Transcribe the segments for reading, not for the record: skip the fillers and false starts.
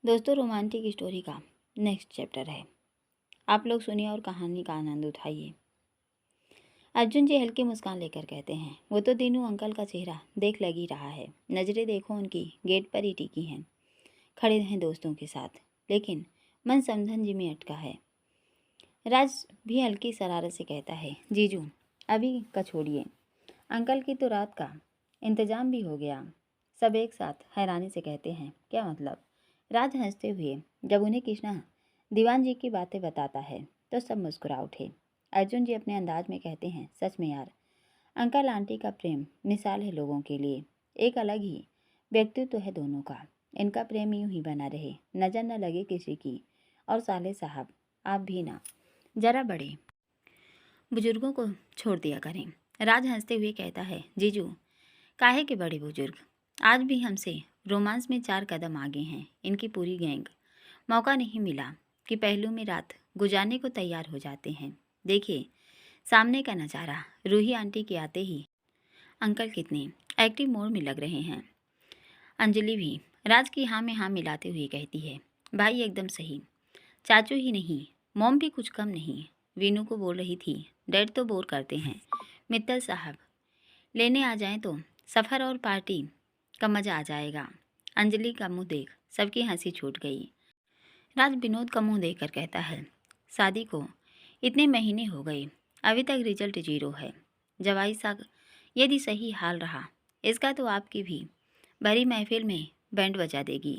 दोस्तों, romantic story का next chapter है। आप लोग सुनिए और कहानी का आनंद उठाइए। अर्जुन जी हल्की मुस्कान लेकर कहते हैं, वो तो दीनू अंकल का चेहरा देख लग ही रहा है। नजरें देखो उनकी गेट पर ही टिकी हैं, खड़े हैं दोस्तों के साथ, लेकिन मन समझन जी में अटका है। राज भी हल्की शरारत से कहता है, जीजू अभी का छोड़िए, अंकल की तो रात का इंतजाम भी हो गया। सब एक साथ हैरानी से कहते हैं, क्या मतलब? राज हंसते हुए जब उन्हें कृष्णा दीवान जी की बातें बताता है तो सब मुस्कुरा उठे। अर्जुन जी अपने अंदाज में कहते हैं, सच में यार, अंकल आंटी का प्रेम मिसाल है लोगों के लिए। एक अलग ही व्यक्तित्व है दोनों का। इनका प्रेम यूं ही बना रहे, नजर न लगे किसी की। और साले साहब, आप भी ना जरा बड़े बुजुर्गों को छोड़ दिया करें। राज हंसते हुए कहता है, जीजू काहे के बड़े बुजुर्ग, आज भी हमसे रोमांस में 4 कदम आगे हैं इनकी पूरी गैंग। मौका नहीं मिला कि पहलू में रात गुजारने को तैयार हो जाते हैं। देखिए सामने का नज़ारा, रूही आंटी के आते ही अंकल कितने एक्टिव मोड में लग रहे हैं। अंजलि भी राज की हाँ में हाँ मिलाते हुए कहती है, भाई एकदम सही, चाचू ही नहीं मॉम भी कुछ कम नहीं। वीनू को बोल रही थी, डैड तो बोर करते हैं, मित्तल साहब लेने आ जाएं तो सफ़र और पार्टी का मज़ा आ जाएगा। अंजलि का मुंह देख सबकी हंसी छूट गई। राज विनोद का मुंह देखकर कहता है, शादी को इतने महीने हो गए, अभी तक रिजल्ट 0 है। जवाई साहब यदि सही हाल रहा इसका तो आपकी भी भरी महफिल में बैंड बजा देगी।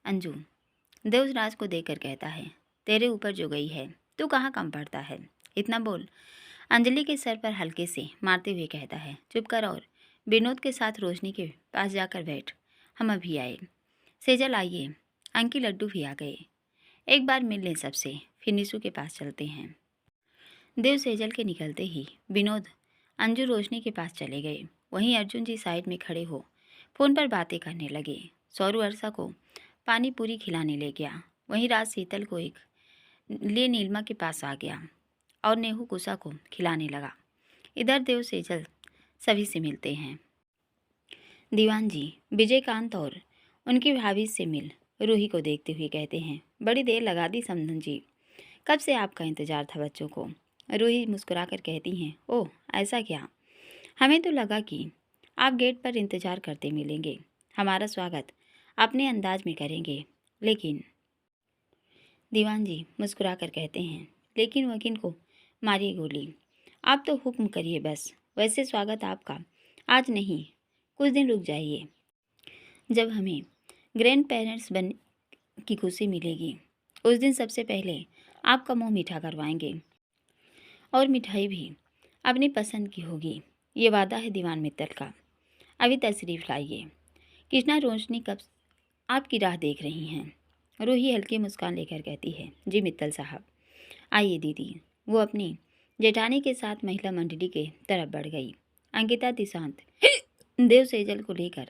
अंजू देवराज को देखकर कहता है, तेरे ऊपर जो गई है तू कहाँ कम पड़ता है, इतना बोल। अंजलि के सर पर हल्के से मारते हुए कहता है, चुप कर और विनोद के साथ रोशनी के पास जाकर बैठ, हम अभी आए। सेजल आइए, अंकी लड्डू भी आ गए, एक बार मिल लें सबसे, फिर निशु के पास चलते हैं। देव सेजल के निकलते ही विनोद अंजू रोशनी के पास चले गए। वहीं अर्जुन जी साइड में खड़े हो फ़ोन पर बातें करने लगे। सौरू अरसा को पानी पूरी खिलाने ले गया। वहीं राज शीतल को एक लिए नीलमा के पास आ गया और नेहू कुसा को खिलाने लगा। इधर देव सेजल सभी से मिलते हैं। दीवान जी विजयकांत और उनकी भाभी से मिल रूही को देखते हुए कहते हैं, बड़ी देर लगा दी समधन जी, कब से आपका इंतज़ार था बच्चों को। रूही मुस्कुराकर कहती हैं, ओह ऐसा क्या, हमें तो लगा कि आप गेट पर इंतज़ार करते मिलेंगे, हमारा स्वागत अपने अंदाज में करेंगे। लेकिन दीवान जी मुस्कुराकर कहते हैं, लेकिन वकील को मारिए गोली, आप तो हुक्म करिए बस। वैसे स्वागत आपका आज नहीं, कुछ दिन रुक जाइए, जब हमें ग्रैंड पेरेंट्स बन की खुशी मिलेगी उस दिन सबसे पहले आपका मुंह मीठा करवाएंगे, और मिठाई भी अपनी पसंद की होगी, ये वादा है दीवान मित्तल का। अभी तशरीफ़ लाइए, कृष्णा रोशनी कब आपकी राह देख रही हैं। रूही हल्की मुस्कान लेकर कहती है, जी मित्तल साहब आइए दीदी। वो अपनी जेठानी के साथ महिला मंडली के तरफ बढ़ गई। अंकिता दिशांत देव सेजल को लेकर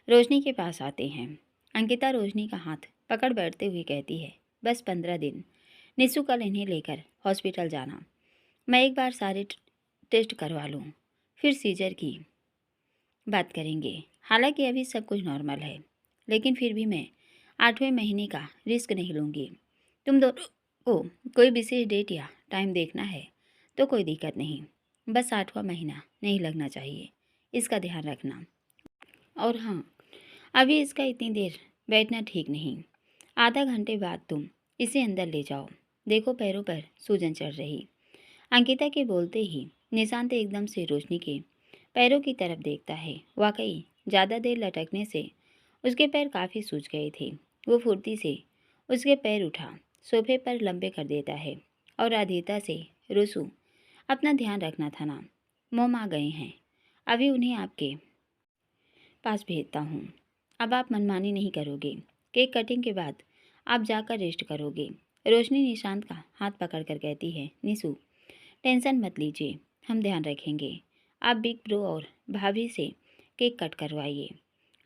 रोशनी के पास आते हैं। अंकिता रोशनी का हाथ पकड़ बैठते हुए कहती है, बस 15 दिन, निशु कल इन्हें लेकर हॉस्पिटल जाना, मैं एक बार सारे टेस्ट करवा लूँ, फिर सीजर की बात करेंगे। हालांकि अभी सब कुछ नॉर्मल है, लेकिन फिर भी मैं 8वें महीने का रिस्क नहीं लूँगी। तुम दोनों को कोई विशेष डेट या टाइम देखना है तो कोई दिक्कत नहीं, बस 8वां महीना नहीं लगना चाहिए, इसका ध्यान रखना। और हाँ, अभी इसका इतनी देर बैठना ठीक नहीं, आधा घंटे बाद तुम इसे अंदर ले जाओ। देखो पैरों पर सूजन चढ़ रही। अंकिता के बोलते ही निशांत एकदम से रोशनी के पैरों की तरफ देखता है। वाकई ज़्यादा देर लटकने से उसके पैर काफ़ी सूज गए थे। वो फुर्ती से उसके पैर उठा सोफे पर लंबे कर देता है और आधीरता से, रुसू अपना ध्यान रखना था ना, मोम आ गए हैं, अभी उन्हें आपके पास भेजता हूँ। अब आप मनमानी नहीं करोगे, केक कटिंग के बाद आप जाकर रेस्ट करोगे। रोशनी निशांत का हाथ पकड़कर कहती है, निशु टेंशन मत लीजिए, हम ध्यान रखेंगे। आप बिग ब्रो और भाभी से केक कट करवाइए।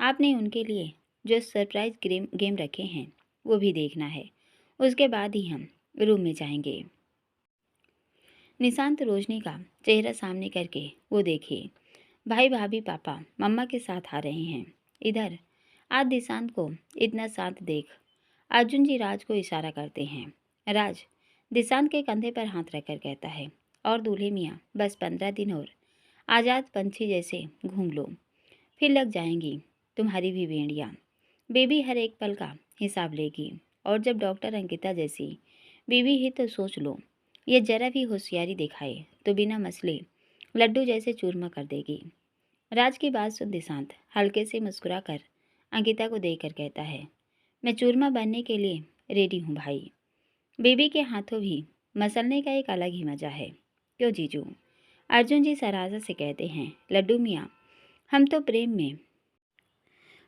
आपने उनके लिए जो सरप्राइज गेम रखे हैं वो भी देखना है, उसके बाद ही हम रूम में जाएंगे। निशांत रोशनी का चेहरा सामने करके, वो देखिए भाई भाभी पापा मम्मा के साथ आ रहे हैं। इधर आज दिशांत को इतना शांत देख अर्जुन जी राज को इशारा करते हैं। राज दिशांत के कंधे पर हाथ रखकर कहता है, और दूल्हे मियाँ बस 15 दिन और आज़ाद पंछी जैसे घूम लो, फिर लग जाएंगी तुम्हारी भी बेड़ियाँ। बेबी हर एक पल का हिसाब लेगी, और जब डॉक्टर अंकिता जैसी बीवी ही तो सोच लो, ये जरा भी होशियारी दिखाए तो बिना मसले लड्डू जैसे चूरमा कर देगी। राज की बात सुन दिशांत हल्के से मुस्कुराकर अंकिता को देखकर कहता है, मैं चूरमा बनने के लिए रेडी हूँ भाई। बेबी के हाथों भी मसलने का एक अलग ही मजा है, क्यों जीजू? अर्जुन जी सराहना से कहते हैं, लड्डू मियाँ हम तो प्रेम में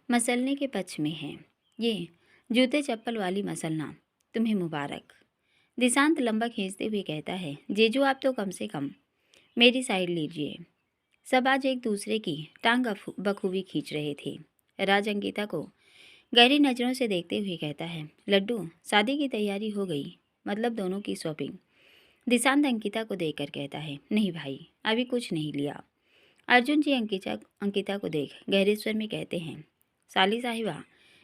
मसलने के पक्ष में हैं। ये जूते चप्पल वाली मसलना तुम्हें मुबारक। दिशांत लंबा खींचते हुए कहता है, जीजू आप तो कम से कम मेरी साइड लीजिए। सब आज एक दूसरे की टांग बखूबी खींच रहे थे। राज अंकिता को गहरी नज़रों से देखते हुए कहता है, लड्डू शादी की तैयारी हो गई, मतलब दोनों की शॉपिंग। दिशांत अंकिता को देखकर कहता है, नहीं भाई अभी कुछ नहीं लिया। अर्जुन जी अंकिता को देख गहरे स्वर में कहते हैं, साली साहिबा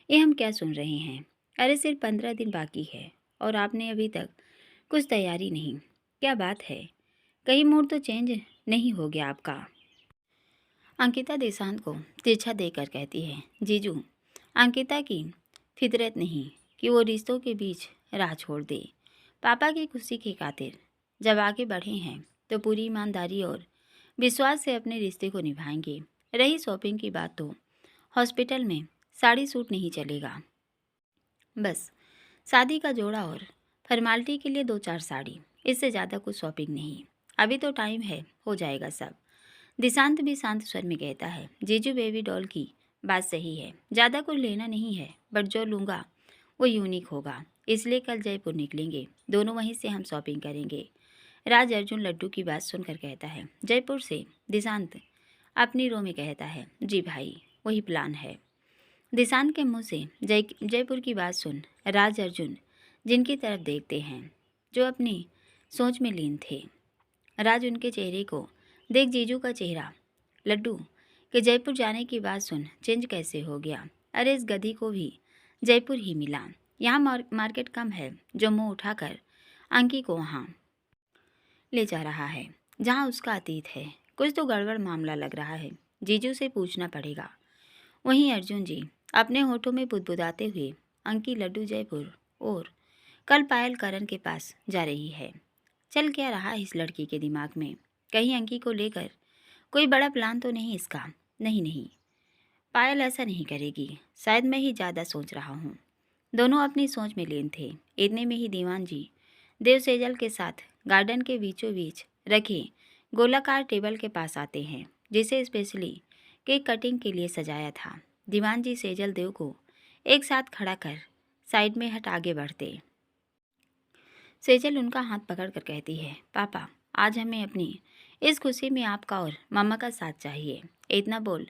ये हम क्या सुन रहे हैं? अरे सिर्फ 15 दिन बाकी है और आपने अभी तक कुछ तैयारी नहीं, क्या बात है? कहीं मूड तो चेंज नहीं हो गया आपका? अंकिता दिशांत को तिरछा देकर कहती है, जीजू अंकिता की फितरत नहीं कि वो रिश्तों के बीच राह छोड़ दे। पापा की खुशी की खातिर जब आगे बढ़े हैं तो पूरी ईमानदारी और विश्वास से अपने रिश्ते को निभाएंगे। रही शॉपिंग की बात, तो हॉस्पिटल में साड़ी सूट नहीं चलेगा, बस शादी का जोड़ा और फॉर्मालिटी के लिए 2-4 साड़ी, इससे ज़्यादा कुछ शॉपिंग नहीं। अभी तो टाइम है, हो जाएगा सब। दिशांत भी शांत स्वर में कहता है, जीजू बेबी डॉल की बात सही है, ज़्यादा कुछ लेना नहीं है, बट जो लूँगा वो यूनिक होगा, इसलिए कल जयपुर निकलेंगे, दोनों वहीं से हम शॉपिंग करेंगे। राज अर्जुन लड्डू की बात सुनकर कहता है, जयपुर से? दिशांत अपनी रो में कहता है, जी भाई वही प्लान है। दिशांत के मुंह से जयपुर की बात सुन राज अर्जुन जिनकी तरफ देखते हैं, जो अपनी सोच में लीन थे। राज उनके चेहरे को देख जीजू का चेहरा लड्डू के जयपुर जाने की बात सुन चेंज कैसे हो गया? अरे इस गधी को भी जयपुर ही मिला, यहाँ मार्केट कम है, जो मुंह उठाकर अंकी को वहाँ ले जा रहा है जहाँ उसका अतीत है। कुछ तो गड़बड़ मामला लग रहा है, जीजू से पूछना पड़ेगा। वहीं अर्जुन जी अपने होठों में बुदबुदाते हुए, अंकी लड्डू जयपुर और कल पायल करण के पास जा रही है। चल क्या रहा है इस लड़की के दिमाग में? कहीं अंकी को लेकर कोई बड़ा प्लान तो नहीं इसका? नहीं नहीं, पायल ऐसा नहीं करेगी, शायद मैं ही ज़्यादा सोच रहा हूँ। दोनों अपनी सोच में लीन थे। इतने में ही दीवान जी देव सेजल के साथ गार्डन के बीचों बीच रखे गोलाकार टेबल के पास आते हैं, जिसे स्पेशली केक कटिंग के लिए सजाया था। दीवान जी सेजल देव को एक साथ खड़ा कर साइड में हट आगे बढ़ते। सेजल उनका हाथ पकड़कर कहती है, पापा आज हमें अपनी इस खुशी में आपका और मामा का साथ चाहिए। इतना बोल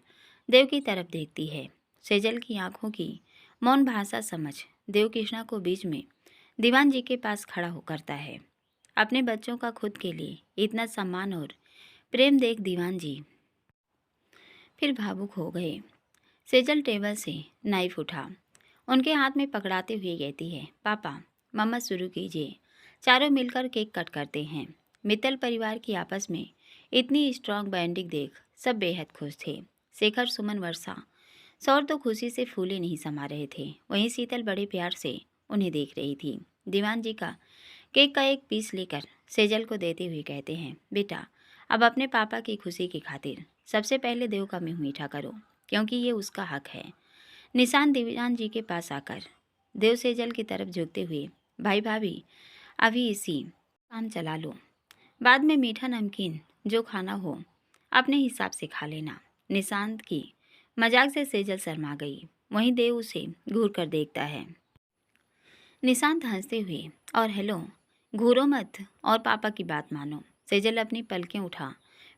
देव की तरफ देखती है। सेजल की आंखों की मौन भाषा समझ देव कृष्णा को बीच में दीवान जी के पास खड़ा हो करता है। अपने बच्चों का खुद के लिए इतना सम्मान और प्रेम देख दीवान जी फिर भावुक हो गए। सेजल टेबल से नाइफ उठा उनके हाथ में पकड़ाते हुए कहती है, पापा मम्मा शुरू कीजिए, चारों मिलकर केक कट करते हैं। मित्तल परिवार की आपस में इतनी स्ट्रांग बॉन्डिंग देख सब बेहद खुश थे। शेखर, सुमन, वर्षा सौर तो खुशी से फूले नहीं समा रहे थे। वहीं शीतल बड़े प्यार से उन्हें देख रही थी। दीवान जी का केक का एक पीस लेकर सेजल को देते हुए कहते हैं, बेटा अब अपने पापा की खुशी की खातिर सबसे पहले देव का मुंह मीठा करो, क्योंकि ये उसका हक है। निशान दीवान जी के पास आकर देव सेजल की तरफ झुकते हुए, भाई भाभी अभी इसी काम चला लो, बाद में मीठा नमकीन जो खाना हो अपने हिसाब से खा लेना। निशांत की मजाक से सेजल शर्मा गई। वहीं देव उसे घूर कर देखता है। निशांत हंसते हुए, और हेलो घूरो मत और पापा की बात मानो। सेजल अपनी पलकें उठा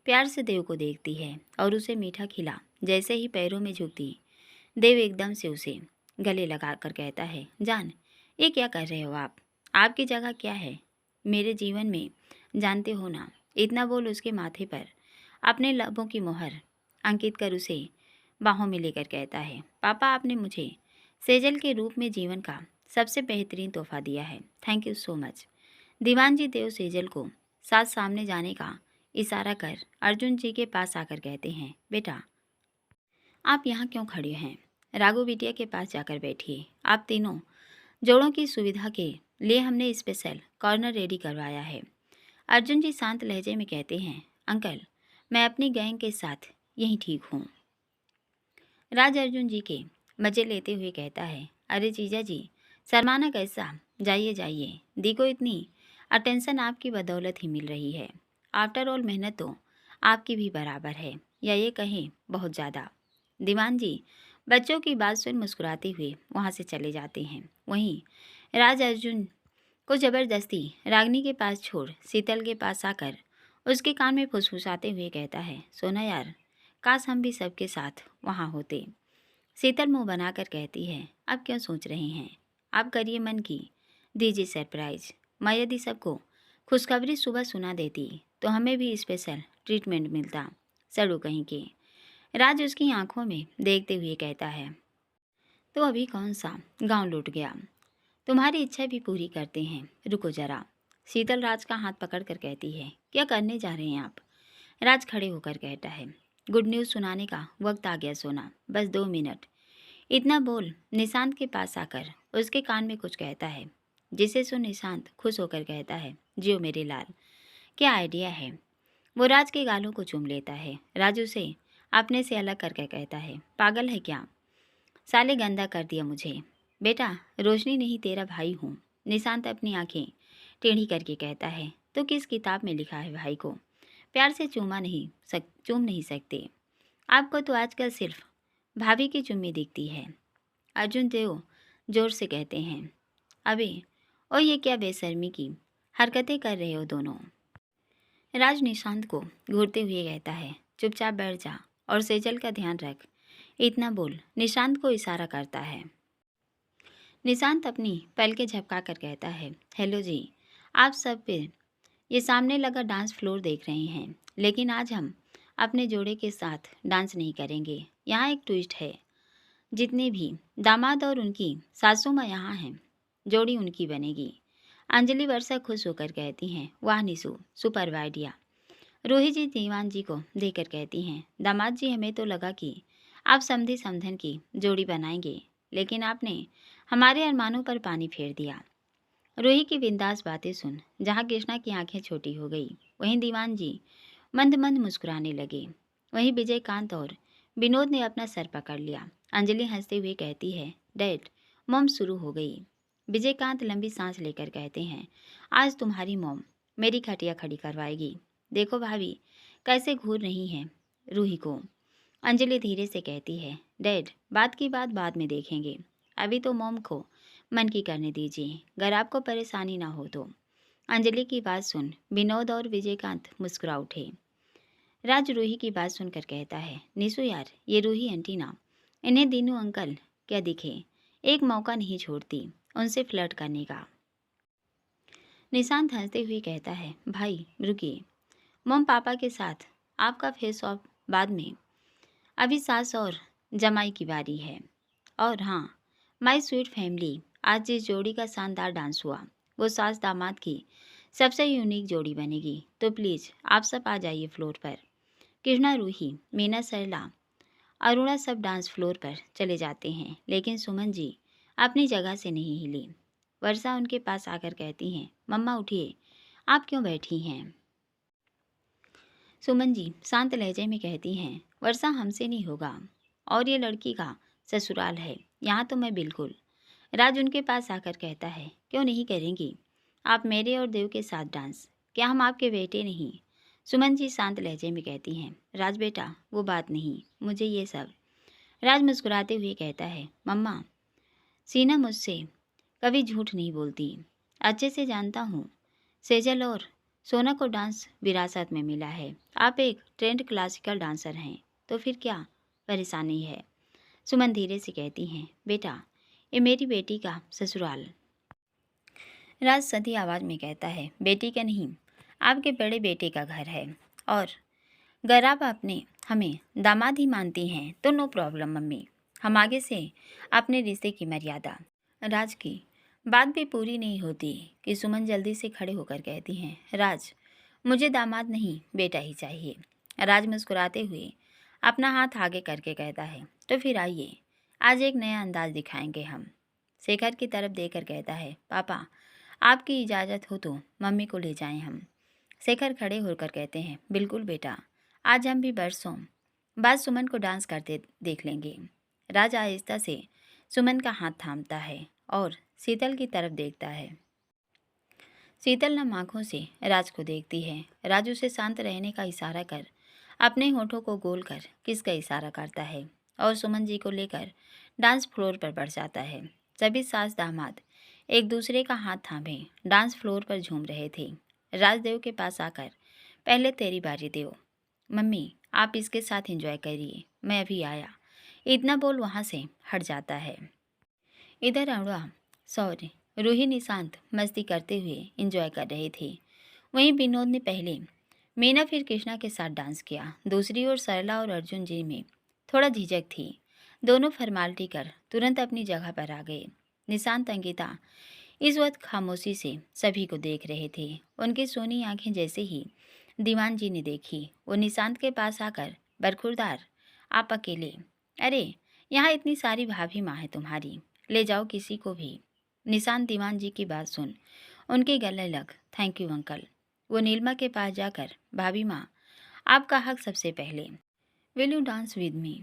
प्यार से देव को देखती है और उसे मीठा खिला। जैसे ही पैरों में झुकती, देव एकदम से उसे गले लगा कर कहता है, जान ये क्या कर रहे हो आप? आपकी जगह क्या है मेरे जीवन में, जानते हो ना? इतना बोल उसके माथे पर अपने लबों की मोहर अंकित कर उसे बाहों में लेकर कहता है, पापा आपने मुझे सेजल के रूप में जीवन का सबसे बेहतरीन तोहफा दिया है। Thank you so much. Diwan ji Dev Sejal को साथ सामने जाने का इशारा कर अर्जुन जी के पास आकर कहते हैं, बेटा आप यहाँ क्यों खड़े हैं? राघु बिटिया के पास जाकर बैठिए। आप तीनों जोड़ों की सुविधा के लिए हमने स्पेशल कॉर्नर रेडी करवाया है। अर्जुन जी शांत लहजे में कहते हैं, अंकल मैं अपनी गैंग के साथ यहीं ठीक हूँ। राज अर्जुन जी के मजे लेते हुए कहता है, अरे जीजा जी शर्माना कैसा, जाइए जाइए, देखो इतनी अटेंशन आपकी बदौलत ही मिल रही है। आफ्टर ऑल मेहनत तो आपकी भी बराबर है, या ये कहें बहुत ज़्यादा। दीवान जी बच्चों की बात सुन मुस्कुराते हुए वहाँ से चले जाते हैं। वहीं राज अर्जुन को ज़बरदस्ती रागिनी के पास छोड़ शीतल के पास आकर उसके कान में फुसफुसाते हुए कहता है, सोना यार काश हम भी सबके साथ वहाँ होते। शीतल मुंह बनाकर कहती है, अब क्यों सोच रहे हैं, आप करिए मन की, दीजिए सरप्राइज। मैं यदि सबको खुशखबरी सुबह सुना देती तो हमें भी स्पेशल ट्रीटमेंट मिलता। सड़ू कहीं के। राज उसकी आंखों में देखते हुए कहता है, तो अभी कौन सा गांव लूट गया, तुम्हारी इच्छा भी पूरी करते हैं, रुको जरा। शीतल राज का हाथ पकड़कर कहती है, क्या करने जा रहे हैं आप? राज खड़े होकर कहता है, गुड न्यूज़ सुनाने का वक्त आ गया सोना, बस 2 मिनट। इतना बोल निशांत के पास आकर उसके कान में कुछ कहता है, जिसे सुन निशांत खुश होकर कहता है, जियो मेरे लाल, क्या आइडिया है। वो राज के गालों को चूम लेता है। राज उसे अपने से अलग करके कहता है, पागल है क्या, साले गंदा कर दिया मुझे। बेटा रोशनी नहीं तेरा भाई हूँ। निशांत अपनी आंखें टेढ़ी करके कहता है, तो किस किताब में लिखा है भाई को प्यार से चूम नहीं सकते? आपको तो आजकल सिर्फ भाभी की चुम्मी दिखती है। अर्जुन देव जोर से कहते हैं, अबे और ये क्या बेशर्मी की हरकतें कर रहे हो दोनों। राज निशांत को घूरते हुए कहता है, चुपचाप बैठ जा और सेजल का ध्यान रख। इतना बोल निशांत को इशारा करता है। निशांत अपनी पलकें झपका कर कहता है, हेलो जी, आप सब पे ये सामने लगा डांस फ्लोर देख रहे हैं, लेकिन आज हम अपने जोड़े के साथ डांस नहीं करेंगे। यहाँ एक ट्विस्ट है, जितने भी दामाद और उनकी सासू माँ यहाँ हैं, जोड़ी उनकी बनेगी। अंजलि वर्षा खुश होकर कहती हैं, वाह निशु, सुपर आइडिया। रूही जी दीवान जी को देखकर कहती हैं, दामाद जी हमें तो लगा कि आप समधी समधन की जोड़ी बनाएंगे, लेकिन आपने हमारे अरमानों पर पानी फेर दिया। रूही की बिंदास बातें सुन जहाँ कृष्णा की आंखें छोटी हो गई, वहीं दीवान जी मंद मंद मुस्कुराने लगे। वहीं विजयकांत और विनोद ने अपना सर पकड़ लिया। अंजलि हंसते हुए कहती है, डैड मॉम शुरू हो गई। विजयकांत लंबी सांस लेकर कहते हैं, आज तुम्हारी मॉम मेरी खटिया खड़ी करवाएगी। देखो भाभी कैसे घूर रही हैं रूही को। अंजलि धीरे से कहती है, डैड बात की बात बाद में देखेंगे, अभी तो मॉम को मन की करने दीजिए, अगर आपको परेशानी ना हो तो। अंजलि की बात सुन विनोद और विजयकांत मुस्कुरा उठे। राज रूही की बात सुनकर कहता है, निशु यार ये रूही आंटी ना, इन्हें दीनू अंकल क्या दिखे, एक मौका नहीं छोड़ती उनसे फ्लर्ट करने का। निशांत हंसते हुए कहता है, भाई रुकिए, मॉम पापा के साथ आपका फेस ऑफ बाद में, अभी सास और जमाई की बारी है। और हाँ माय स्वीट फैमिली, आज जिस जोड़ी का शानदार डांस हुआ वो सास दामाद की सबसे यूनिक जोड़ी बनेगी, तो प्लीज़ आप सब आ जाइए फ्लोर पर। कृष्णा रूही मीना सरला अरुणा सब डांस फ्लोर पर चले जाते हैं, लेकिन सुमन जी अपनी जगह से नहीं हिली। वर्षा उनके पास आकर कहती हैं, मम्मा उठिए, आप क्यों बैठी हैं? सुमन जी शांत लहजे में कहती हैं, वर्षा हमसे नहीं होगा, और ये लड़की का ससुराल है, यहाँ तो मैं बिल्कुल। राज उनके पास आकर कहता है, क्यों नहीं करेंगी आप मेरे और देव के साथ डांस, क्या हम आपके बेटे नहीं? सुमन जी शांत लहजे में कहती हैं, राज बेटा वो बात नहीं, मुझे ये सब। राज मुस्कुराते हुए कहता है, मम्मा सीना मुझसे कभी झूठ नहीं बोलती, अच्छे से जानता हूँ। सेजल और सोना को डांस विरासत में मिला है, आप एक ट्रेंड क्लासिकल डांसर हैं, तो फिर क्या परेशानी है? सुमन धीरे से कहती हैं, बेटा ये मेरी बेटी का ससुराल। राज सधी आवाज़ में कहता है, बेटी का नहीं, आपके बड़े बेटे का घर है, और अगर आप अपने हमें दामाद ही मानती हैं तो नो प्रॉब्लम मम्मी। हम आगे से अपने रिश्ते की मर्यादा। राज की बात भी पूरी नहीं होती कि सुमन जल्दी से खड़े होकर कहती हैं, राज मुझे दामाद नहीं बेटा ही चाहिए। राज मुस्कुराते हुए अपना हाथ आगे करके कहता है, तो फिर आइए आज एक नया अंदाज दिखाएंगे हम। शेखर की तरफ देखकर कहता है, पापा आपकी इजाज़त हो तो मम्मी को ले जाएं हम। शेखर खड़े होकर कहते हैं, बिल्कुल बेटा, आज हम भी बरसों बाद सुमन को डांस करते देख लेंगे। राज आहिस्ता से सुमन का हाथ थामता है और शीतल की तरफ देखता है। शीतल नम आंखों से राज को देखती है। राज उसे शांत रहने का इशारा कर अपने होठों को गोल कर किस का इशारा करता है और सुमन जी को लेकर डांस फ्लोर पर बढ़ जाता है। सभी सास दामाद एक दूसरे का हाथ थामे डांस फ्लोर पर झूम रहे थे। राजदेव के पास आकर, पहले तेरी बारी देव। मम्मी आप इसके साथ एंजॉय करिए, मैं अभी आया। इतना बोल वहाँ से हट जाता है। इधर अरुणा सॉरी रूही निशांत मस्ती करते हुए एंजॉय कर रहे थे। वहीं विनोद ने पहले मीना फिर कृष्णा के साथ डांस किया। दूसरी ओर सरला और अर्जुन जी में थोड़ा झिझक थी। दोनों फॉर्मालिटी कर तुरंत अपनी जगह पर आ गए। निशांत अंकिता इस वक्त खामोशी से सभी को देख रहे थे। उनकी सोनी आंखें जैसे ही दीवान जी ने देखी, वो निशांत के पास आकर, बरखुरदार आप अकेले? अरे यहाँ इतनी सारी भाभी माँ है तुम्हारी, ले जाओ किसी को भी। निशांत दीवान जी की बात सुन उनके गले लग, थैंक यू अंकल। वो नीलमा के पास जाकर, भाभी माँ आपका हक सबसे पहले, will you dance with me.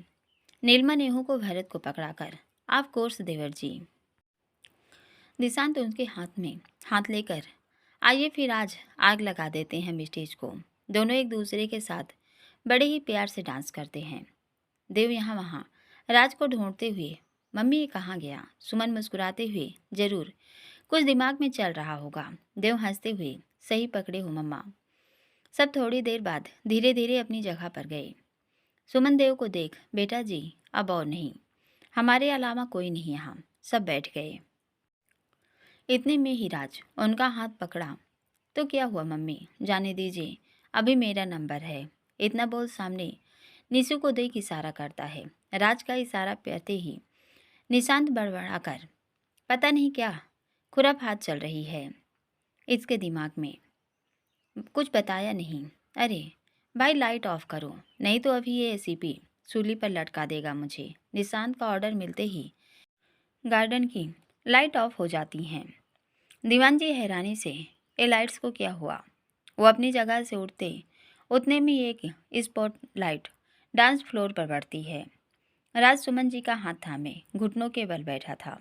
Neelima Nehu को भरत को पकड़ाकर, ऑफ कोर्स देवर जी। निशांत उनके हाथ में हाथ लेकर, आइए फिर आज आग लगा देते हैं स्टेज को। दोनों एक दूसरे के साथ बड़े ही प्यार से डांस करते हैं। देव यहाँ वहाँ राज को ढूंढते हुए, मम्मी ये कहाँ गया? सुमन मुस्कुराते हुए, जरूर कुछ दिमाग में चल रहा होगा। देव हंसते हुए, सही पकड़े हो मम्मा। सब थोड़ी देर बाद धीरे धीरे अपनी जगह पर गए। सुमन देव को देख, बेटा जी अब और नहीं, हमारे अलावा कोई नहीं यहाँ, सब बैठ गए। इतने में ही राज उनका हाथ पकड़ा, तो क्या हुआ मम्मी, जाने दीजिए, अभी मेरा नंबर है। इतना बोल सामने निशु को देख इशारा करता है। राज का इशारा पाते ही निशांत बड़बड़ाकर, पता नहीं क्या खुराफात चल रही है इसके दिमाग में, कुछ बताया नहीं। अरे भाई लाइट ऑफ करो, नहीं तो अभी ये एसीपी सूली पर लटका देगा मुझे। निशांत का ऑर्डर मिलते ही गार्डन की लाइट ऑफ हो जाती हैं। दीवान जी हैरानी से, ये लाइट्स को क्या हुआ? वो अपनी जगह से उठते उतने में एक स्पॉट लाइट डांस फ्लोर पर बढ़ती है। राज सुमन जी का हाथ थामे घुटनों के बल बैठा था।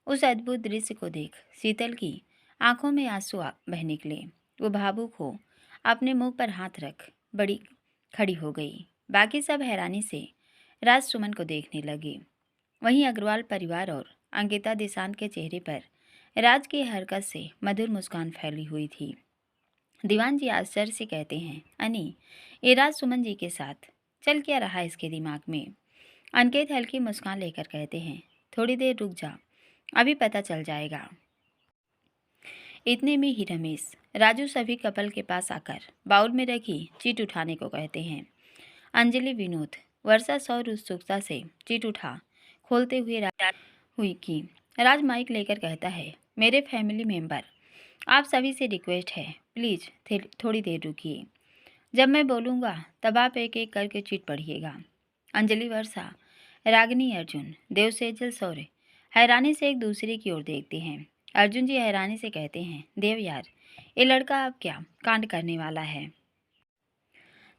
उस अद्भुत दृश्य को देख शीतल की आंखों में आंसू बह निकले। वो भावुक हो अपने मुंह पर हाथ रख बड़ी खड़ी हो गई। बाकी सब हैरानी से राज सुमन को देखने लगे। वहीं अग्रवाल परिवार और अंकिता देशांत के चेहरे पर राज की हरकत से मधुर मुस्कान फैली हुई थी। दीवान जी आश्चर्य से कहते हैं, अनी ये राज सुमन जी के साथ चल क्या रहा इसके दिमाग में? अंकित हल्की मुस्कान लेकर कहते हैं, थोड़ी देर रुक जा, अभी पता चल जाएगा। इतने में ही रमेश राजू सभी कपल के पास आकर बाउल में रखी चीट उठाने को कहते हैं। अंजलि विनोद वर्षा सौर उत्सुकता से चीट उठा खोलते हुए हुई कि राज माइक लेकर कहता है, मेरे फैमिली मेंबर आप सभी से रिक्वेस्ट है, प्लीज़ थोड़ी देर रुकिए, जब मैं बोलूँगा तब आप एक एक करके चीट पढ़िएगा। अंजलि वर्षा रागिनी अर्जुन देव सेजल सौर्य हैरानी से एक दूसरे की ओर देखते हैं। अर्जुन जी हैरानी से कहते हैं, देव यार ये लड़का अब क्या कांड करने वाला है?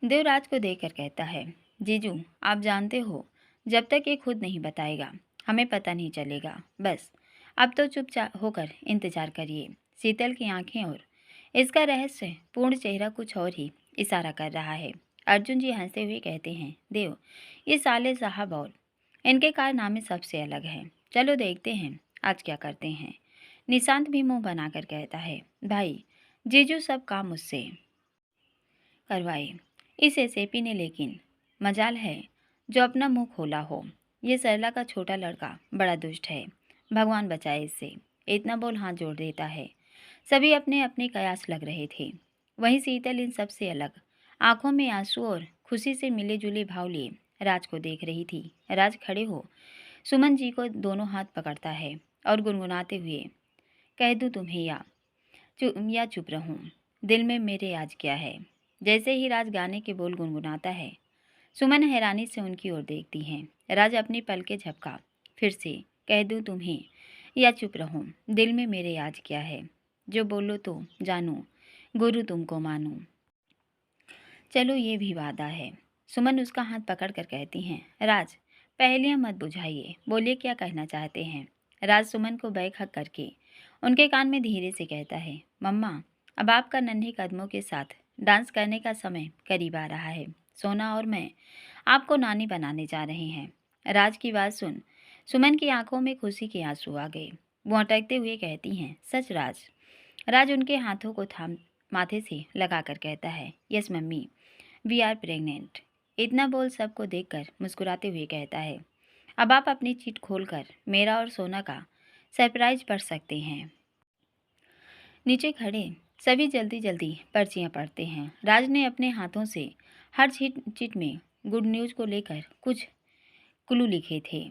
देवराज को देखकर कहता है, जीजू आप जानते हो जब तक ये खुद नहीं बताएगा हमें पता नहीं चलेगा, बस अब तो चुपचाप होकर इंतजार करिए। शीतल की आंखें और इसका रहस्य पूर्ण चेहरा कुछ और ही इशारा कर रहा है। अर्जुन जी हंसते हुए कहते हैं, देव ये साले साहब और इनके कारनामे सबसे अलग हैं, चलो देखते हैं आज क्या करते हैं। निशांत भी मुंह बनाकर कहता है, भाई जीजू सब काम मुझसे करवाए इस एसएपी ने, लेकिन मजाल है जो अपना मुंह खोला हो। ये सरला का छोटा लड़का बड़ा दुष्ट है, भगवान बचाए इससे। इतना बोल हाथ जोड़ देता है। सभी अपने अपने कयास लग रहे थे। वहीं शीतल इन सबसे अलग आंखों में आंसू और खुशी से मिले जुले भाव लिए राज को देख रही थी। राज खड़े हो सुमन जी को दोनों हाथ पकड़ता है और गुनगुनाते हुए, कह दूँ तुम्हें या चुप रहूं, दिल में मेरे आज क्या है। जैसे ही राज गाने के बोल गुनगुनाता है, सुमन हैरानी से उनकी ओर देखती हैं। राज अपनी पलकें झपका फिर से, कह दूँ तुम्हें या चुप रहूं, दिल में मेरे आज क्या है। जो बोलो तो जानूं, गुरु तुमको मानूं, चलो ये भी वादा है। सुमन उसका हाथ पकड़ कर कहती हैं, राज पहेलियां मत बुझाइए, बोलिए क्या कहना चाहते हैं। राज सुमन को बैक हक करके उनके कान में धीरे से कहता है, मम्मा अब आपका नन्हे कदमों के साथ डांस करने का समय करीब आ रहा है। सोना और मैं आपको नानी बनाने जा रहे हैं। राज की बात सुन सुमन की आंखों में खुशी के आंसू आ गए। वो अटकते हुए कहती हैं, सच राज। राज उनके हाथों को थाम माथे से लगाकर कहता है, yes mummy, we are pregnant. इतना बोल सबको देखकर मुस्कुराते हुए कहता है, अब आप अपनी चिट खोलकर मेरा और सोना का सरप्राइज पढ़ सकते हैं। नीचे खड़े सभी जल्दी जल्दी पर्चियां पढ़ते हैं। राज ने अपने हाथों से हर चिट में गुड न्यूज़ को लेकर कुछ क्लू लिखे थे।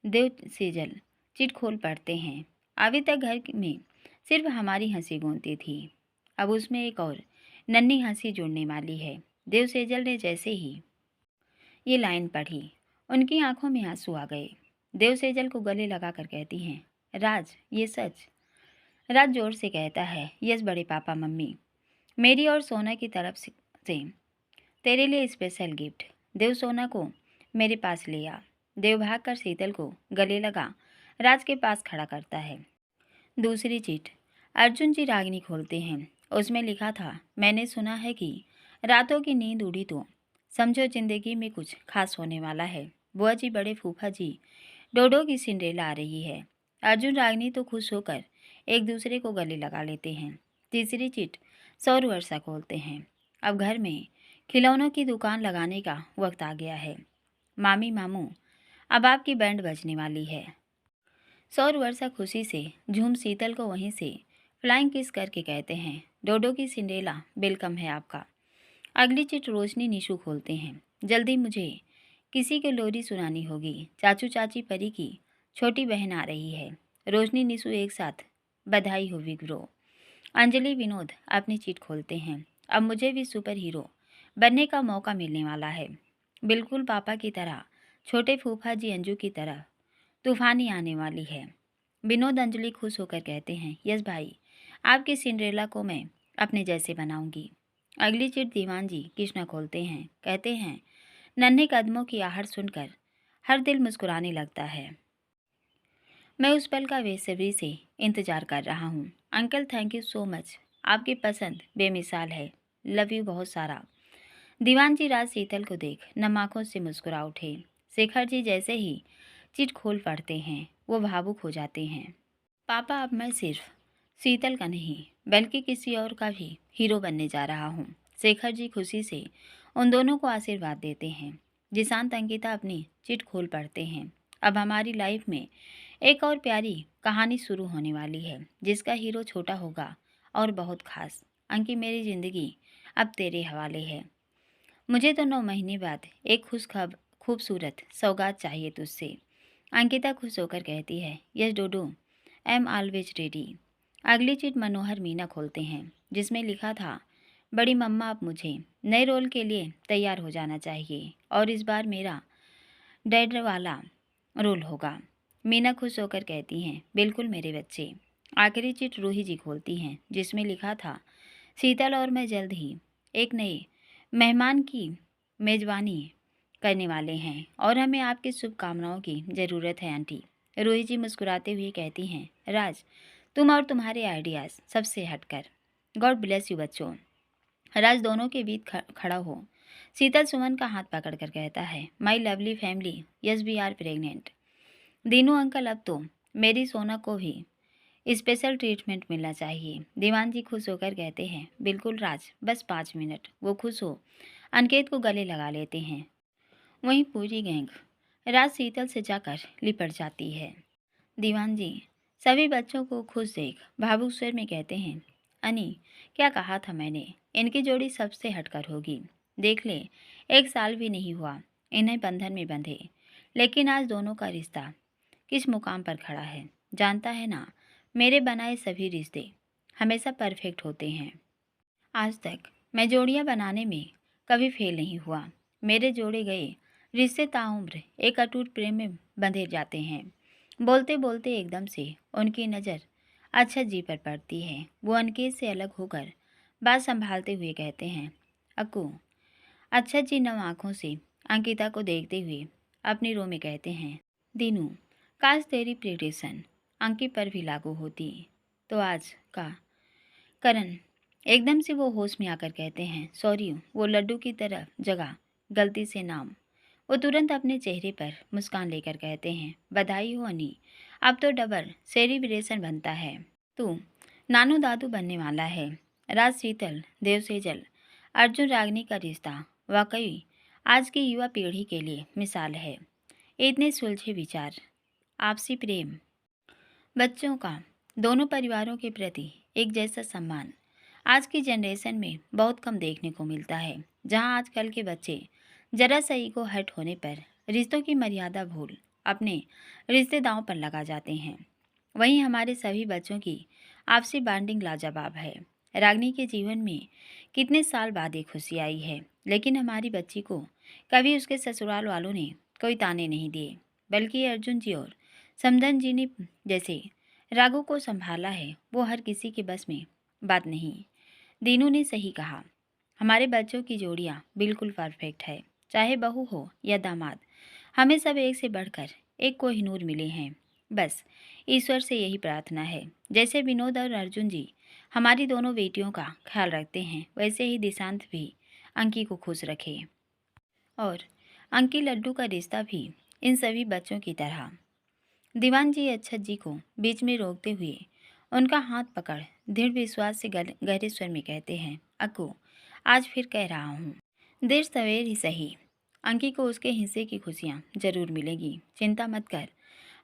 देव सेजल चिट खोल पढ़ते हैं, अभी तक घर में सिर्फ हमारी हंसी गूंजती थी, अब उसमें एक और नन्ही हंसी जुड़ने वाली है। देव सेजल ने जैसे ही ये लाइन पढ़ी, उनकी आंखों में आंसू आ गए। देव सेजल को गले लगाकर कहती हैं, राज ये सच। राज जोर से कहता है, यस बड़े पापा मम्मी, मेरी और सोना की तरफ से तेरे लिए स्पेशल गिफ्ट। देव सोना को मेरे पास ले आ। देव भागकर शीतल को गले लगा राज के पास खड़ा करता है। दूसरी चिट अर्जुन जी रागिनी खोलते हैं। उसमें लिखा था, मैंने सुना है कि रातों की नींद उड़ी तो समझो जिंदगी में कुछ खास होने वाला है। बुआ जी बड़े फूफा जी डोडो की सिंड्रेला आ रही है। अर्जुन रागिनी तो खुश होकर एक दूसरे को गले लगा लेते हैं। तीसरी चिट सौर वर्षा खोलते हैं। अब घर में खिलौनों की दुकान लगाने का वक्त आ गया है। मामी मामू अब आपकी बैंड बजने वाली है। सौर वर्षा खुशी से झूम शीतल को वहीं से फ्लाइंग किस करके कहते हैं, डोडो की सिंड्रेला वेलकम है आपका। अगली चिट रोशनी निशु खोलते हैं। जल्दी मुझे किसी को लोरी सुनानी होगी, चाचू चाची परी की छोटी बहन आ रही है। रोशनी निशु एक साथ बधाई हो विग्रो। अंजलि विनोद अपनी चिट खोलते हैं। अब मुझे भी सुपर हीरो बनने का मौका मिलने वाला है, बिल्कुल पापा की तरह, छोटे फूफा जी अंजू की तरह तूफानी आने वाली है। विनोद अंजलि खुश होकर कहते हैं, यस भाई, आपकी सिंड्रेला को मैं अपने जैसे बनाऊंगी। अगली चिट दीवान जी कृष्णा खोलते हैं। कहते हैं, नन्हे कदमों की आहट सुनकर हर दिल मुस्कुराने लगता है। मैं उस पल का बेसब्री से इंतजार कर रहा हूँ। Uncle thank you so much, आपकी पसंद बेमिसाल है, लव यू बहुत सारा। दीवान जी राज शीतल को देख नम आंखों से मुस्कुरा उठे। शेखर जी जैसे ही चिट खोल पड़ते हैं वो भावुक हो जाते हैं। पापा अब मैं सिर्फ शीतल का नहीं बल्कि किसी और का भी हीरो बनने जा रहा हूँ। शेखर जी खुशी से उन दोनों को आशीर्वाद देते हैं। जिशांत अंकिता अपनी चिट खोल पढ़ते हैं। अब हमारी लाइफ में एक और प्यारी कहानी शुरू होने वाली है, जिसका हीरो छोटा होगा और बहुत खास। अंकी मेरी ज़िंदगी अब तेरे हवाले है। मुझे तो 9 महीने बाद एक खूबसूरत सौगात चाहिए तुझसे। अंकिता खुश होकर कहती है, yes Dodo, I am always ready. अगली चिट मनोहर मीना खोलते हैं, जिसमें लिखा था, बड़ी मम्मा अब मुझे नए रोल के लिए तैयार हो जाना चाहिए और इस बार मेरा डैड वाला रोल होगा। मीना खुश होकर कहती हैं, बिल्कुल मेरे बच्चे। आखिरी चिट रूही जी खोलती हैं, जिसमें लिखा था, शीतल और मैं जल्द ही एक नए मेहमान की मेज़बानी करने वाले हैं और हमें आपकी शुभकामनाओं की ज़रूरत है आंटी। रूही जी मुस्कुराते हुए कहती हैं, राज तुम और तुम्हारे आइडियाज़ सबसे हटकर। गॉड ब्लेस यू बच्चों। राज दोनों के बीच खड़ा हो शीतल सुमन का हाथ पकड़कर कहता है, my lovely family, yes we are pregnant. Dinu uncle अब तो मेरी सोना को भी स्पेशल ट्रीटमेंट मिलना चाहिए। दीवान जी खुश होकर कहते हैं, बिल्कुल राज, बस 5 मिनट। वो खुश हो अनिकेत को गले लगा लेते हैं। वहीं पूरी गैंग राज शीतल से जाकर लिपट जाती है। दीवान जी सभी बच्चों को खुश देख भावुक स्वर में कहते हैं, अनी क्या कहा था मैंने, इनकी जोड़ी सबसे हटकर होगी। देख ले 1 साल भी नहीं हुआ इन्हें बंधन में बंधे, लेकिन आज दोनों का रिश्ता किस मुकाम पर खड़ा है। जानता है ना, मेरे बनाए सभी रिश्ते हमेशा परफेक्ट होते हैं। आज तक मैं जोड़ियां बनाने में कभी फेल नहीं हुआ। मेरे जोड़े गए रिश्ते ताउम्र एक अटूट प्रेम में बंधे जाते हैं। बोलते बोलते एकदम से उनकी नज़र अच्छा जी पर पड़ती है। वो अनकेत से अलग होकर बात संभालते हुए कहते हैं, अक्कू। अच्छा जी नम आँखों से अंकिता को देखते हुए अपनी रो में कहते हैं, दीनू, काश तेरी प्रिडिक्शन अंकी पर भी लागू होती तो आज का। करण एकदम से वो होश में आकर कहते हैं, सॉरी, वो लड्डू की तरफ जगह गलती से नाम। वो तुरंत अपने चेहरे पर मुस्कान लेकर कहते हैं, बधाई हो अनी, अब तो डबल सेलिब्रेशन बनता है। तू नानू दादू बनने वाला है। राज शीतल देव सेजल अर्जुन रागनी का रिश्ता वाकई आज की युवा पीढ़ी के लिए मिसाल है। इतने सुलझे विचार, आपसी प्रेम, बच्चों का दोनों परिवारों के प्रति एक जैसा सम्मान आज की जनरेशन में बहुत कम देखने को मिलता है। जहां आजकल के बच्चे जरा सा ईगो हर्ट होने पर रिश्तों की मर्यादा भूल अपने रिश्ते दांव पर लगा जाते हैं, वहीं हमारे सभी बच्चों की आपसी बॉन्डिंग लाजवाब है। रागनी के जीवन में कितने साल बाद एक खुशी आई है, लेकिन हमारी बच्ची को कभी उसके ससुराल वालों ने कोई ताने नहीं दिए, बल्कि अर्जुन जी और समधन जी ने जैसे रागों को संभाला है, वो हर किसी के बस में बात नहीं। दीनू ने सही कहा, हमारे बच्चों की जोड़ियाँ बिल्कुल परफेक्ट है, चाहे बहू हो या दामाद। हमें सब एक से बढ़कर एक कोहिनूर मिले हैं। बस ईश्वर से यही प्रार्थना है, जैसे विनोद और अर्जुन जी हमारी दोनों बेटियों का ख्याल रखते हैं, वैसे ही दिशांत भी अंकी को खुश रखे और अंकी लड्डू का रिश्ता भी इन सभी बच्चों की तरह। दीवान जी अच्छत जी को बीच में रोकते हुए उनका हाथ पकड़ दृढ़ विश्वास से गहरे स्वर में कहते हैं, अक्कू, आज फिर कह रहा हूँ, देर सवेर ही सही, अंकी को उसके हिस्से की खुशियाँ जरूर मिलेगी। चिंता मत कर,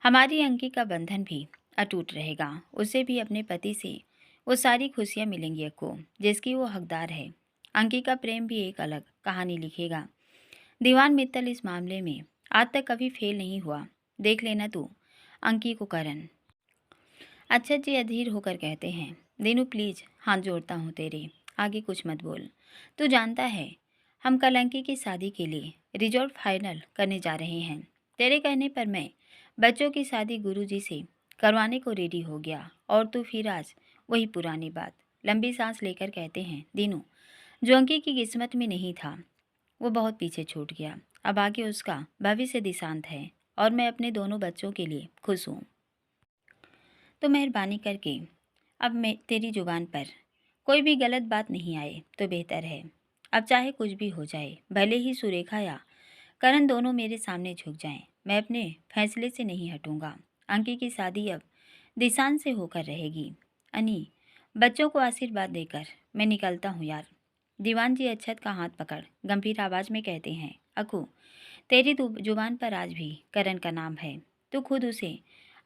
हमारी अंकी का बंधन भी अटूट रहेगा। उसे भी अपने पति से वो सारी खुशियाँ मिलेंगी अक्कू, जिसकी वो हकदार है। अंकी का प्रेम भी एक अलग कहानी लिखेगा। दीवान मित्तल इस मामले में आज तक कभी फेल नहीं हुआ। देख लेना तू अंकी को। करण अच्छा जी अधीर होकर कहते हैं, दीनू प्लीज हाथ जोड़ता हूँ तेरे, आगे कुछ मत बोल। तू जानता है हम कल अंकी की शादी के लिए रिजॉर्ट फाइनल करने जा रहे हैं। तेरे कहने पर मैं बच्चों की शादी गुरुजी से करवाने को रेडी हो गया और तू फिर आज वही पुरानी बात। लंबी सांस लेकर कहते हैं, दीनू, जो अंकी की किस्मत में नहीं था वो बहुत पीछे छूट गया। अब आगे उसका भविष्य दिशांत है और मैं अपने दोनों बच्चों के लिए खुश हूँ। तो मेहरबानी करके अब मैं तेरी जुबान पर कोई भी गलत बात नहीं आए तो बेहतर है। अब चाहे कुछ भी हो जाए, भले ही सुरेखा या करण दोनों मेरे सामने झुक जाएं, मैं अपने फैसले से नहीं हटूंगा। अंकी की शादी अब दिशांत से होकर रहेगी। अनी, बच्चों को आशीर्वाद देकर मैं निकलता हूँ यार। दीवान जी अच्छत का हाथ पकड़ गंभीर आवाज़ में कहते हैं, अकू, तेरी जुबान पर आज भी करण का नाम है। तू खुद उसे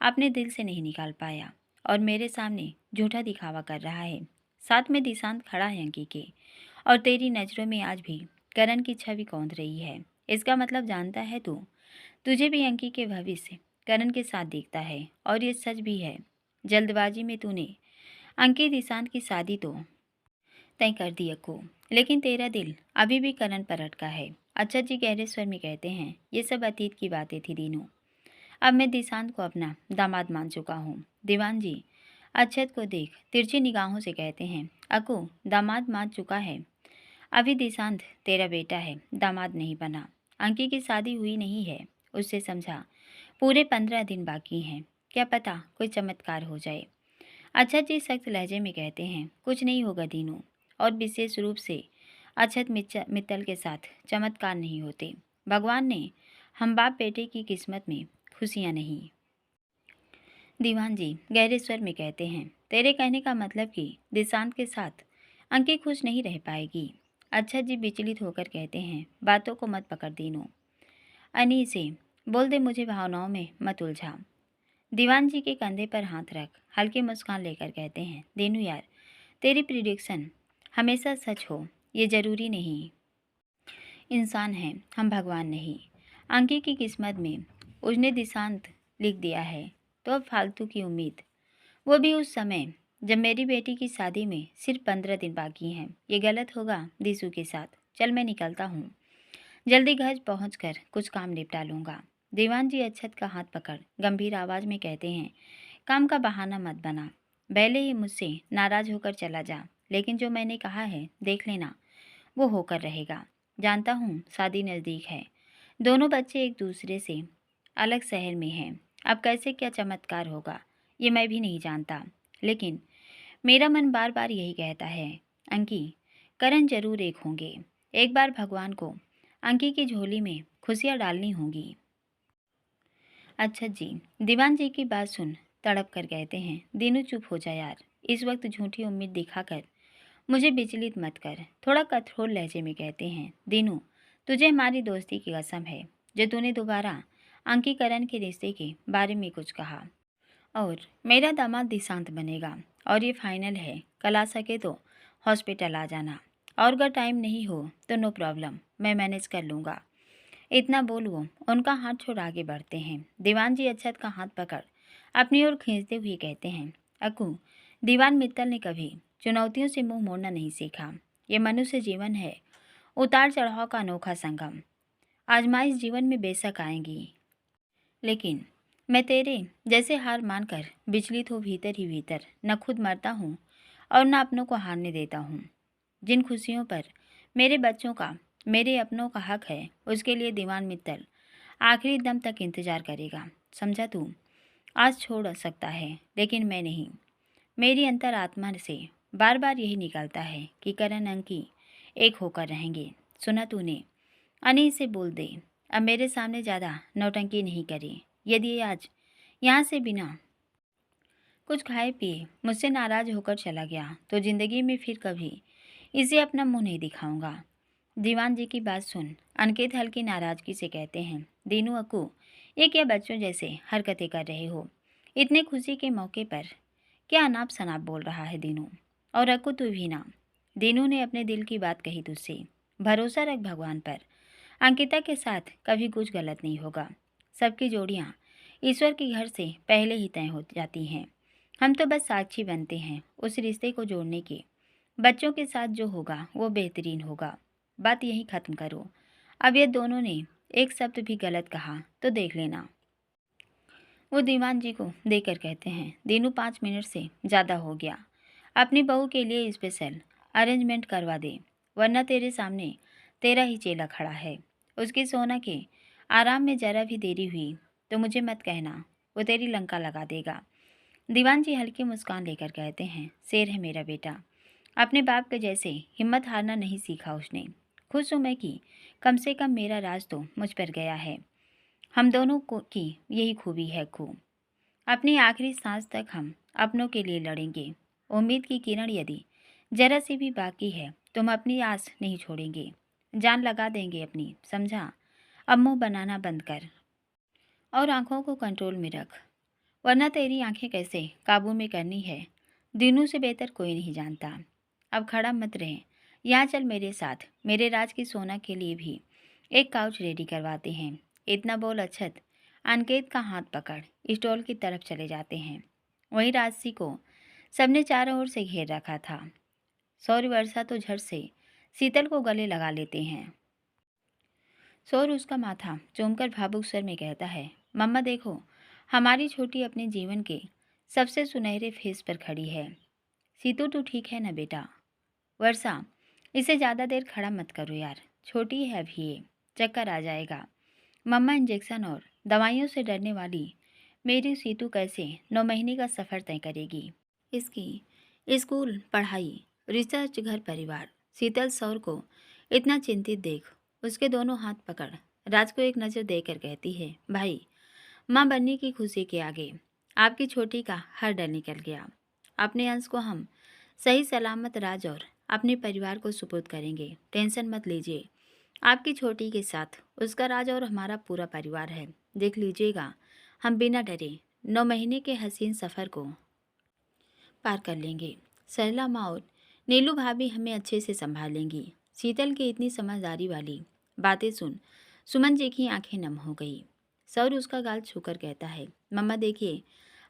अपने दिल से नहीं निकाल पाया और मेरे सामने झूठा दिखावा कर रहा है। साथ में दिशांत खड़ा है अंकी के, और तेरी नज़रों में आज भी करण की छवि कौंध रही है। इसका मतलब जानता है तू, तुझे भी अंकी के भविष्य करण के साथ दिखता है और ये सच भी है। जल्दबाजी में तूने अंकी दिशांत की शादी तो तय कर दी अक्कू, लेकिन तेरा दिल अभी भी करण पर अटका है। अच्छा जी गहरे स्वर में कहते हैं, ये सब अतीत की बातें थी दीनू, अब मैं दिशांत को अपना दामाद मान चुका हूँ। दीवान जी अच्छत को देख तिरछी निगाहों से कहते हैं, अक्कू, दामाद मान चुका है, अभी दिशांत तेरा बेटा है, दामाद नहीं बना। अंकी की शादी हुई नहीं है, उससे समझा पूरे 15 दिन बाकी हैं, क्या पता कोई चमत्कार हो जाए। अच्छा जी सख्त लहजे में कहते हैं, कुछ नहीं होगा दीनू, और विशेष रूप से अच्छत मित्तल के साथ चमत्कार नहीं होते। भगवान ने हम बाप बेटे की किस्मत में खुशियाँ नहीं। दीवान जी गहरे स्वर में कहते हैं, तेरे कहने का मतलब कि दिशांत के साथ अंकी खुश नहीं रह पाएगी। अच्छा जी विचलित होकर कहते हैं, बातों को मत पकड़ दीनू, अनी से बोल दे, मुझे भावनाओं में मत उलझा। दीवान जी के कंधे पर हाथ रख हल्की मुस्कान लेकर कहते हैं, दीनू यार, तेरी प्रिडिक्शन हमेशा सच हो ये ज़रूरी नहीं। इंसान हैं, हम भगवान नहीं। अंकी की किस्मत में उसने दिशांत लिख दिया है, तो अब फालतू की उम्मीद, वो भी उस समय जब मेरी बेटी की शादी में सिर्फ 15 दिन बाकी हैं। ये गलत होगा दिशु के साथ। चल मैं निकलता हूँ, जल्दी घर पहुँचकर कुछ काम निपटा लूँगा। दीवान जी अक्षत का हाथ पकड़ गंभीर आवाज़ में कहते हैं, काम का बहाना मत बना। भले ही मुझसे नाराज़ होकर चला जा, लेकिन जो मैंने कहा है देख लेना, वो होकर रहेगा। जानता हूँ शादी नज़दीक है, दोनों बच्चे एक दूसरे से अलग शहर में हैं। अब कैसे क्या चमत्कार होगा ये मैं भी नहीं जानता, लेकिन मेरा मन बार बार यही कहता है, अंकी करण जरूर एक होंगे। एक बार भगवान को अंकी की झोली में खुशियाँ डालनी होंगी। अच्छा जी। दीवान जी की बात सुन तड़प कर कहते हैं, दीनू चुप हो जा यार, इस वक्त झूठी उम्मीद दिखाकर मुझे विचलित मत कर। थोड़ा कठोर लहजे में कहते हैं, दीनू तुझे हमारी दोस्ती की कसम है, जो तूने दोबारा अंकीकरण के रिश्ते के बारे में कुछ कहा, और मेरा दामाद दिशांत बनेगा, और ये फाइनल है। कल आ सके तो हॉस्पिटल आ जाना, और अगर टाइम नहीं हो तो नो प्रॉब्लम, मैं मैनेज कर लूँगा। इतना बोल वो उनका हाथ छोड़ आगे बढ़ते हैं। दीवान जी अक्षत का हाथ पकड़ अपनी ओर खींचते हुए कहते हैं, अक्कू दीवान मित्तल ने कभी चुनौतियों से मुंह मोड़ना नहीं सीखा। ये मनुष्य जीवन है, उतार चढ़ाव का अनोखा संगम। आजमाइश जीवन में बेशक आएंगी, लेकिन मैं तेरे जैसे हार मानकर विचलित हो भीतर ही भीतर न खुद मरता हूँ और न अपनों को हारने देता हूँ। जिन खुशियों पर मेरे बच्चों का, मेरे अपनों का हक है, उसके लिए दीवान मित्तल आखिरी दम तक इंतजार करेगा। समझा तू? आज छोड़ सकता है, लेकिन मैं नहीं। मेरी अंतरात्मा से बार बार यही निकलता है कि करण अंकी एक होकर रहेंगे। सुना तूने? अनी से बोल दे अब मेरे सामने ज़्यादा नौटंकी नहीं करे। यदि ये आज यहाँ से बिना कुछ खाए पिए मुझसे नाराज होकर चला गया तो जिंदगी में फिर कभी इसे अपना मुंह नहीं दिखाऊंगा। दीवान जी की बात सुन अंकित हल्की नाराजगी से कहते हैं, दीनू अक्कू ये क्या बच्चों जैसे हरकतें कर रहे हो? इतने खुशी के मौके पर क्या अनाप शनाप बोल रहा है दीनू? और अक्कू तू भी ना। दीनू ने अपने दिल की बात कही तुझसे, भरोसा रख भगवान पर। अंकिता के साथ कभी कुछ गलत नहीं होगा। सबकी जोड़ियाँ ईश्वर के घर से पहले ही तय हो जाती हैं। हम तो बस साक्षी बनते हैं उस रिश्ते को जोड़ने के। बच्चों के साथ जो होगा वो बेहतरीन होगा। बात यही ख़त्म करो। अब ये दोनों ने एक शब्द भी गलत कहा तो देख लेना। वो दीवान जी को देकर कहते हैं, दीनू 5 मिनट से ज़्यादा हो गया, अपनी बहू के लिए स्पेशल अरेंजमेंट करवा दे, वरना तेरे सामने तेरा ही चेला खड़ा है। उसकी सोना के आराम में जरा भी देरी हुई तो मुझे मत कहना, वो तेरी लंका लगा देगा। दीवान जी हल्की मुस्कान लेकर कहते हैं, शेर है मेरा बेटा, अपने बाप के जैसे हिम्मत हारना नहीं सीखा उसने। खुश हूँ मैं कि कम से कम मेरा राज तो मुझ पर गया है। हम दोनों को की यही खूबी है खूब। अपनी आखिरी सांस तक हम अपनों के लिए लड़ेंगे। उम्मीद की किरण यदि जरा सी भी बाकी है तो हम अपनी आस नहीं छोड़ेंगे, जान लगा देंगे अपनी, समझा? अब मुँह बनाना बंद कर और आंखों को कंट्रोल में रख, वरना तेरी आंखें कैसे काबू में करनी है दीनू से बेहतर कोई नहीं जानता। अब खड़ा मत रहे, यहाँ चल मेरे साथ, मेरे राज की सोना के लिए भी एक काउच रेडी करवाते हैं। इतना बोल अक्षत अनकेत का हाथ पकड़ स्टॉल की तरफ चले जाते हैं। वहीं राजसी को सबने चारों ओर से घेर रखा था। सौर वर्षा तो झट से शीतल को गले लगा लेते हैं। सौर उसका माथा चूमकर भावुक स्वर में कहता है, मम्मा देखो हमारी छोटी अपने जीवन के सबसे सुनहरे फेस पर खड़ी है। सीतू तू ठीक है ना बेटा? वर्षा इसे ज़्यादा देर खड़ा मत करो यार, छोटी है अभी ये, चक्कर आ जाएगा। मम्मा इंजेक्शन और दवाइयों से डरने वाली मेरी सीतू कैसे 9 महीने का सफ़र तय करेगी? इसकी स्कूल, पढ़ाई, रिसर्च, घर परिवार। शीतल सौर को इतना चिंतित देख उसके दोनों हाथ पकड़ राज को एक नज़र देकर कहती है, भाई माँ बनने की खुशी के आगे आपकी छोटी का हर डर निकल गया। अपने अंश को हम सही सलामत राज और अपने परिवार को सुपुर्द करेंगे, टेंशन मत लीजिए। आपकी छोटी के साथ उसका राज और हमारा पूरा परिवार है। देख लीजिएगा हम बिना डरे 9 महीने के हसीन सफ़र को पार कर लेंगे। सरला माँ और नीलू भाभी हमें अच्छे से संभाल लेंगी। शीतल की इतनी समझदारी वाली बातें सुन सुमन जी की आंखें नम हो गई। सौर उसका गाल छूकर कहता है, मम्मा देखिए,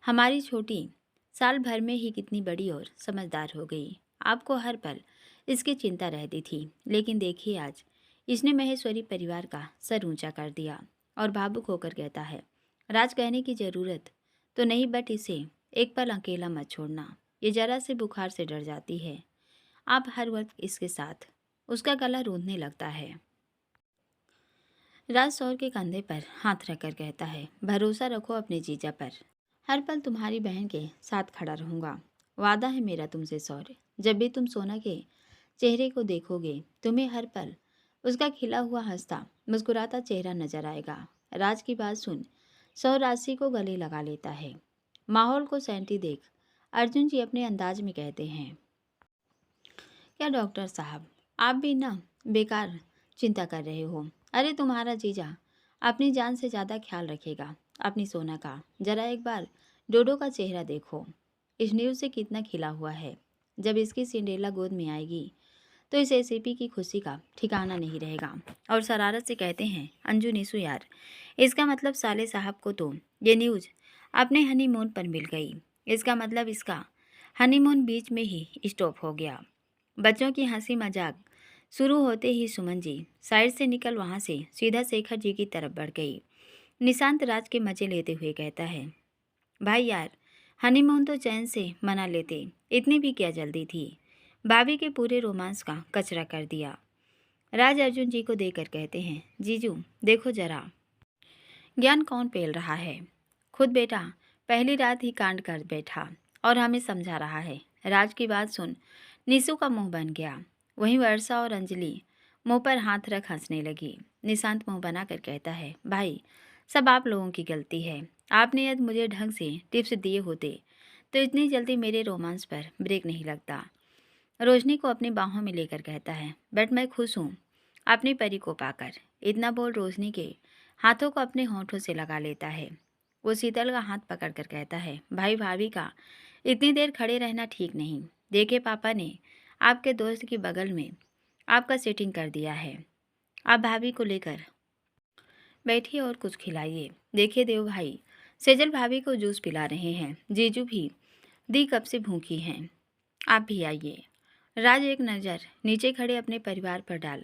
हमारी छोटी साल भर में ही कितनी बड़ी और समझदार हो गई। आपको हर पल इसकी चिंता रहती थी, लेकिन देखिए आज इसने महेश्वरी परिवार का सर ऊंचा कर दिया। और भावुक होकर कहता है, राज कहने की ज़रूरत तो नहीं, बट इसे एक पल अकेला मत छोड़ना। ये जरा से बुखार से डर जाती है, आप हर वक्त इसके साथ। उसका गला रूंधने लगता है। राज सौर के कंधे पर हाथ रखकर कहता है, भरोसा रखो अपने जीजा पर, हर पल तुम्हारी बहन के साथ खड़ा रहूंगा। वादा है मेरा तुमसे सौर, जब भी तुम सोना के चेहरे को देखोगे तुम्हें हर पल उसका खिला हुआ हंसता मुस्कुराता चेहरा नजर आएगा। राज की बात सुन सौर राशि को गले लगा लेता है। माहौल को सैंती देख अर्जुन जी अपने अंदाज में कहते हैं, क्या डॉक्टर साहब आप भी ना बेकार चिंता कर रहे हो। अरे तुम्हारा जीजा अपनी जान से ज़्यादा ख्याल रखेगा अपनी सोना का। जरा एक बार डोडो का चेहरा देखो, इस न्यूज़ से कितना खिला हुआ है। जब इसकी सिंड्रेला गोद में आएगी तो इस एसीपी की खुशी का ठिकाना नहीं रहेगा। और शरारत से कहते हैं, अंजू निशु यार, इसका मतलब साले साहब को तो ये न्यूज़ अपने हनीमून पर मिल गई। इसका मतलब इसका हनीमून बीच में ही स्टॉप हो गया। बच्चों की हंसी मजाक शुरू होते ही सुमन जी साइड से निकल वहां से सीधा शेखर जी की तरफ बढ़ गई। निशांत राज के मजे लेते हुए कहता है, भाई यार हनीमून तो चैन से मना लेते, इतनी भी क्या जल्दी थी। भाभी के पूरे रोमांस का कचरा कर दिया। राज अर्जुन जी को देखकर कहते हैं, जीजू देखो जरा ज्ञान कौन पेल रहा है। खुद बेटा पहली रात ही कांड कर बैठा और हमें समझा रहा है। राज की बात सुन निशु का मुंह बन गया। वहीं वर्षा और अंजलि मुंह पर हाथ रख हंसने लगी। निशांत मुंह बनाकर कहता है, भाई सब आप लोगों की गलती है। आपने यदि मुझे ढंग से टिप्स दिए होते तो इतनी जल्दी मेरे रोमांस पर ब्रेक नहीं लगता। रोशनी को अपनी बाहों में लेकर कहता है, बट मैं खुश हूँ अपनी परी को पाकर। इतना बोल रोशनी के हाथों को अपने होंठों से लगा लेता है। वो शीतल का हाथ पकड़कर कहता है, भाई भाभी का इतनी देर खड़े रहना ठीक नहीं। देखे पापा ने आपके दोस्त की बगल में आपका सेटिंग कर दिया है। आप भाभी को लेकर बैठिए और कुछ खिलाइए। देखिए देव भाई सेजल भाभी को जूस पिला रहे हैं। जीजू भी दी कब से भूखी हैं, आप भी आइए। राज एक नज़र नीचे खड़े अपने परिवार पर डाल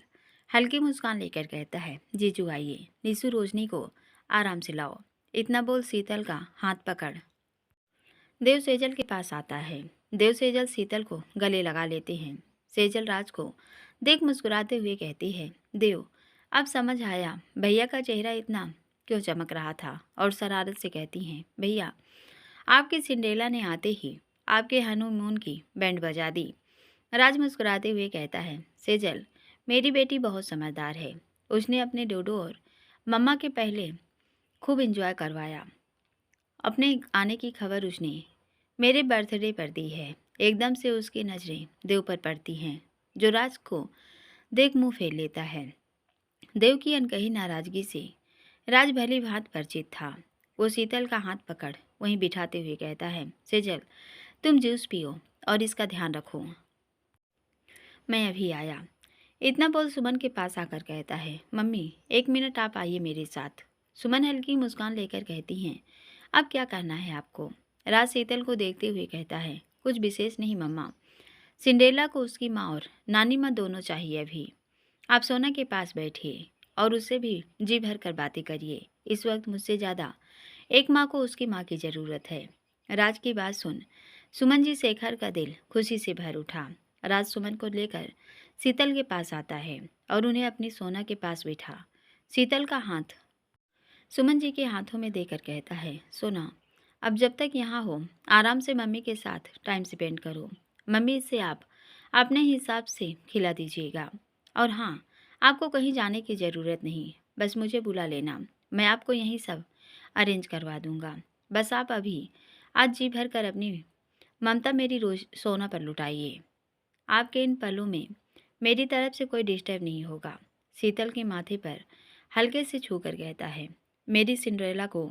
हल्की मुस्कान लेकर कहता है, जीजू आइए। निशु रोशनी को आराम से लाओ। इतना बोल शीतल का हाथ पकड़ देव सेजल के पास आता है। देव सेजल शीतल को गले लगा लेते हैं। सेजल राज को देख मुस्कुराते हुए कहती है, देव अब समझ आया भैया का चेहरा इतना क्यों चमक रहा था। और शरारत से कहती हैं, भैया आपकी सिंड्रेला ने आते ही आपके हनीमून की बैंड बजा दी। राज मुस्कुराते हुए कहता है, सेजल मेरी बेटी बहुत समझदार है। उसने अपने डोडो और मम्मा के पहले खूब एंजॉय करवाया। अपने आने की खबर उसने मेरे बर्थडे पर दी है। एकदम से उसकी नज़रें देव पर पड़ती हैं, जो राज को देख मुंह फेर लेता है। देव की अनकही नाराजगी से राज भली भांत परिचित था। वो शीतल का हाथ पकड़ वहीं बिठाते हुए कहता है, सेजल तुम जूस पियो और इसका ध्यान रखो, मैं अभी आया। इतना बोल सुमन के पास आकर कहता है, मम्मी एक मिनट आप आइए मेरे साथ। सुमन हल्की मुस्कान लेकर कहती हैं, अब क्या करना है आपको। राज शीतल को देखते हुए कहता है, कुछ विशेष नहीं मम्मा, सिंड्रेला को उसकी माँ और नानी माँ दोनों चाहिए अभी। आप सोना के पास बैठिए और उससे भी जी भर कर बातें करिए। इस वक्त मुझसे ज़्यादा एक माँ को उसकी माँ की ज़रूरत है। राज की बात सुन सुमन जी शेखर का दिल खुशी से भर उठा। राज सुमन को लेकर शीतल के पास आता है और उन्हें अपनी सोना के पास बिठा शीतल का हाथ सुमन जी के हाथों में देकर कहता है, सोना अब जब तक यहाँ हो आराम से मम्मी के साथ टाइम स्पेंड करो। मम्मी से आप अपने हिसाब से खिला दीजिएगा। और हाँ, आपको कहीं जाने की ज़रूरत नहीं, बस मुझे बुला लेना, मैं आपको यहीं सब अरेंज करवा दूँगा। बस आप अभी आज जी भर कर अपनी ममता मेरी रोज सोना पर लुटाइए। आपके इन पलों में मेरी तरफ से कोई डिस्टर्ब नहीं होगा। शीतल के माथे पर हल्के से छू कर कहता है, मेरी सिंड्रेला को